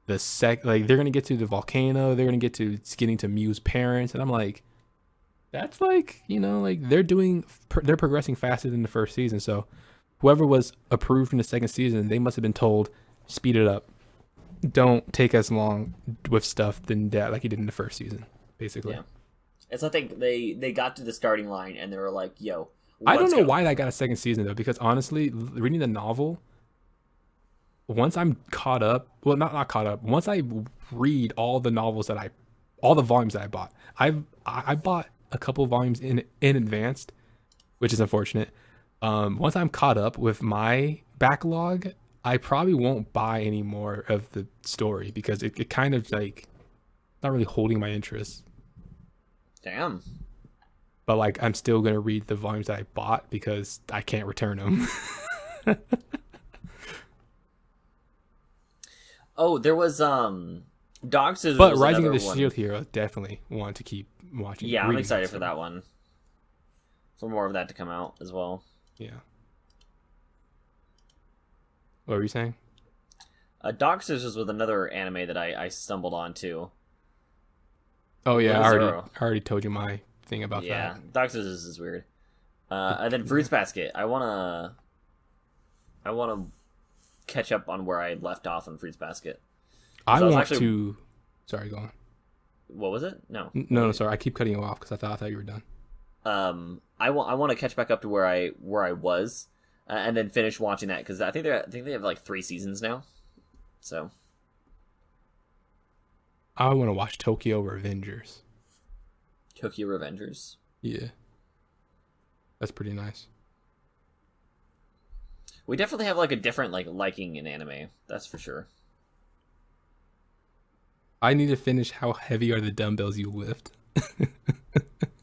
they're going to get to the volcano. They're going to get to getting to Mew's parents. And I'm like, that's like, like they're progressing faster than the first season. So whoever was approved in the second season, they must have been told, speed it up. Don't take as long with stuff than that, like you did in the first season, basically. Yeah. It's I think they got to the starting line and they were like, "Yo, I don't let's know go." why that got a second season though, because honestly, reading the novel, once I'm caught up, well, not caught up. Once I read all the volumes that I bought, I bought a couple volumes in advance, which is unfortunate. Once I'm caught up with my backlog, I probably won't buy any more of the story because it kind of like not really holding my interest. Damn. But like I'm still gonna read the volumes that I bought because I can't return them. Oh, there was Dog Scissors. But was Rising of another the one. Shield Hero, definitely want to keep watching. Yeah, I'm reading excited it, for so. that one. For more of that to come out as well. Yeah. What were you saying? Dog Scissors was another anime that I stumbled onto. Oh yeah, What I is already told you my thing about Yeah, that. Dog Scissors is weird. And then Fruits Basket. I wanna catch up on where I left off on Fruits Basket. I was want actually- to. Sorry, go on. What was it? No. No, sorry. I keep cutting you off because I thought you were done. I want to catch back up to where I was, and then finish watching that because I think they have like 3 seasons now. So I want to watch Tokyo Revengers. Tokyo Revengers. Yeah, that's pretty nice. We definitely have like a different like liking in anime. That's for sure. I need to finish How Heavy Are the Dumbbells You Lift.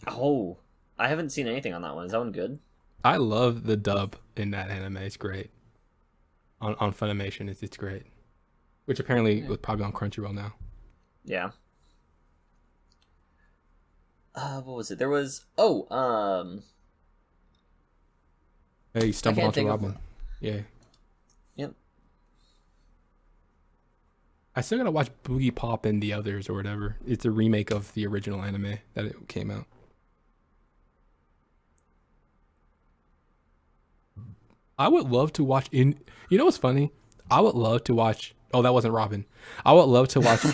Oh, I haven't seen anything on that one. Is that one good? I love the dub in that anime. It's great. On Funimation, it's great. Which apparently was probably on Crunchyroll now. Yeah. What was it? There was Hey, you stumbled onto Robin. Yeah. Yep. I still gotta watch Boogie Pop and the Others or whatever. It's a remake of the original anime that it came out. I would love to watch You know what's funny? I would love to watch. Oh, that wasn't Robin. I would love to watch.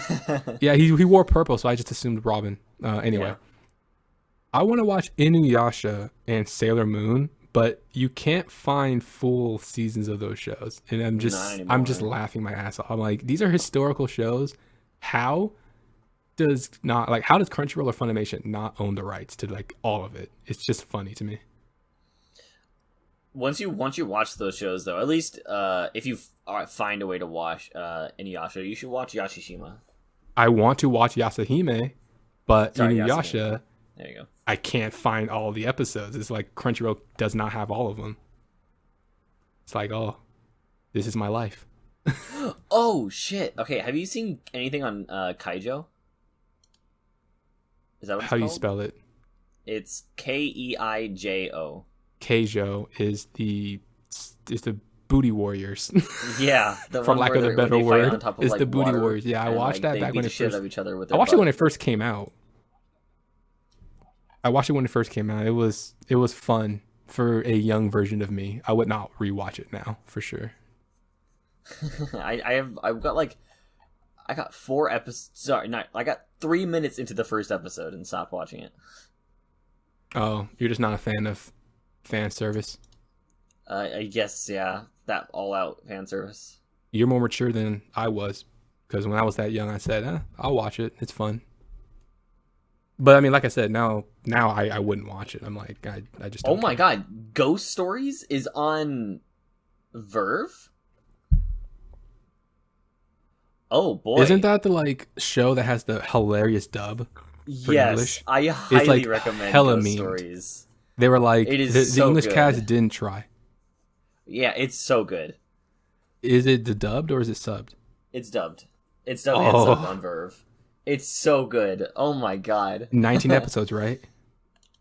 Yeah, he wore purple, so I just assumed Robin. Anyway, yeah. I want to watch Inuyasha and Sailor Moon, but you can't find full seasons of those shows, and I'm just laughing my ass off. I'm like, these are historical shows. How does Crunchyroll or Funimation not own the rights to like all of it? It's just funny to me. Once you watch those shows, though, at least if you find a way to watch Inuyasha, you should watch Yashishima. I want to watch Yasahime, but Inuyasha, there you go. I can't find all the episodes. It's like Crunchyroll does not have all of them. It's like, oh, this is my life. Oh shit! Okay, have you seen anything on Kaijo? Is that what it's How called? do you spell it? It's Keijo. Keijo is the booty warriors. Yeah, for lack of a better word, it's the booty water, warriors. Yeah, I watched that back when it first. I watched it when it first came out. It was fun for a young version of me. I would not rewatch it now for sure. I got 4 episodes. Sorry, not. I got 3 minutes into the first episode and stopped watching it. Oh, you're just not a fan of fan service? I guess, yeah, that all-out fan service. You're more mature than I was, because when I was that young, I said, I'll watch it. It's fun. But I mean, like I said, now I wouldn't watch it. I'm like, I just don't care. God, Ghost Stories is on Verve? Oh boy. Isn't that the like show that has the hilarious dub? Yes, English? I highly recommend Ghost Stories. They were like, it is the so English good. cast didn't try. Yeah, it's so good. Is it the dubbed or is it subbed? It's dubbed. It's dubbed and subbed on Verve. It's so good. Oh my god. 19 episodes, right?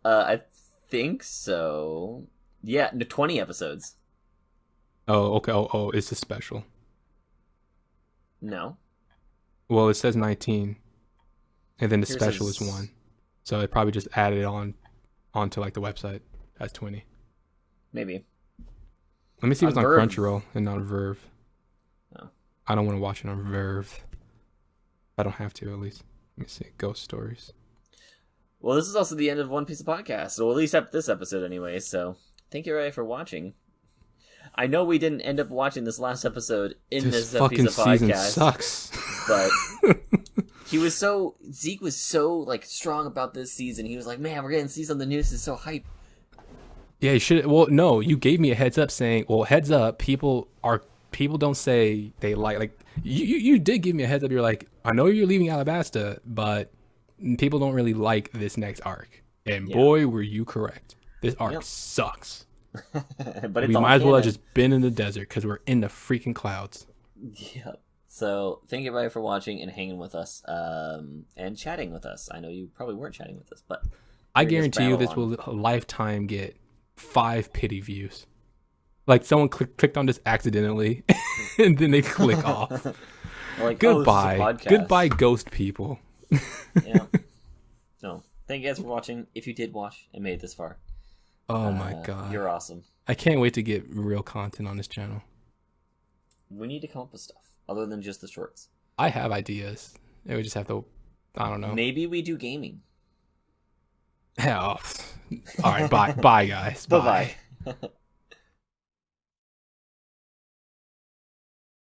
I think so. Yeah, 20 episodes. Oh, okay. Oh, it's a special. No. Well, it says 19, and then the special is 1. So it probably just added it onto like the website as 20. Maybe. Let me see if it's on Crunchyroll and not Verve. Oh. I don't want to watch it on Verve. I don't have to, at least. Let me see. Ghost Stories. Well, this is also the end of One Piece of Podcast. So at least this episode anyway. So thank you, Ray, for watching. I know we didn't end up watching this last episode in this fucking piece of podcast. Season sucks. But Zeke was so like strong about this season. He was like, man, we're getting to see something new. This is so hype. Yeah, you should. Well, no, you gave me a heads up saying, well, heads up, people don't say they like you did give me a heads up. You're like, I know you're leaving Alabasta, but people don't really like this next arc. And boy, were you correct. This arc sucks. But we might as well have just been in the desert because we're in the freaking clouds. Yeah. So thank you everybody for watching and hanging with us and chatting with us. I know you probably weren't chatting with us, but I guarantee you this will a lifetime get 5 pity views. Like someone clicked on this accidentally and then they click off. Like, goodbye ghost people. Yeah. No, thank you guys for watching. If you did watch and made it this far, oh my god, you're awesome. I can't wait to get real content on this channel. We need to come up with stuff other than just the shorts. I have ideas. We just have to, I don't know. Maybe we do gaming. Hell. All right, bye guys. Bye.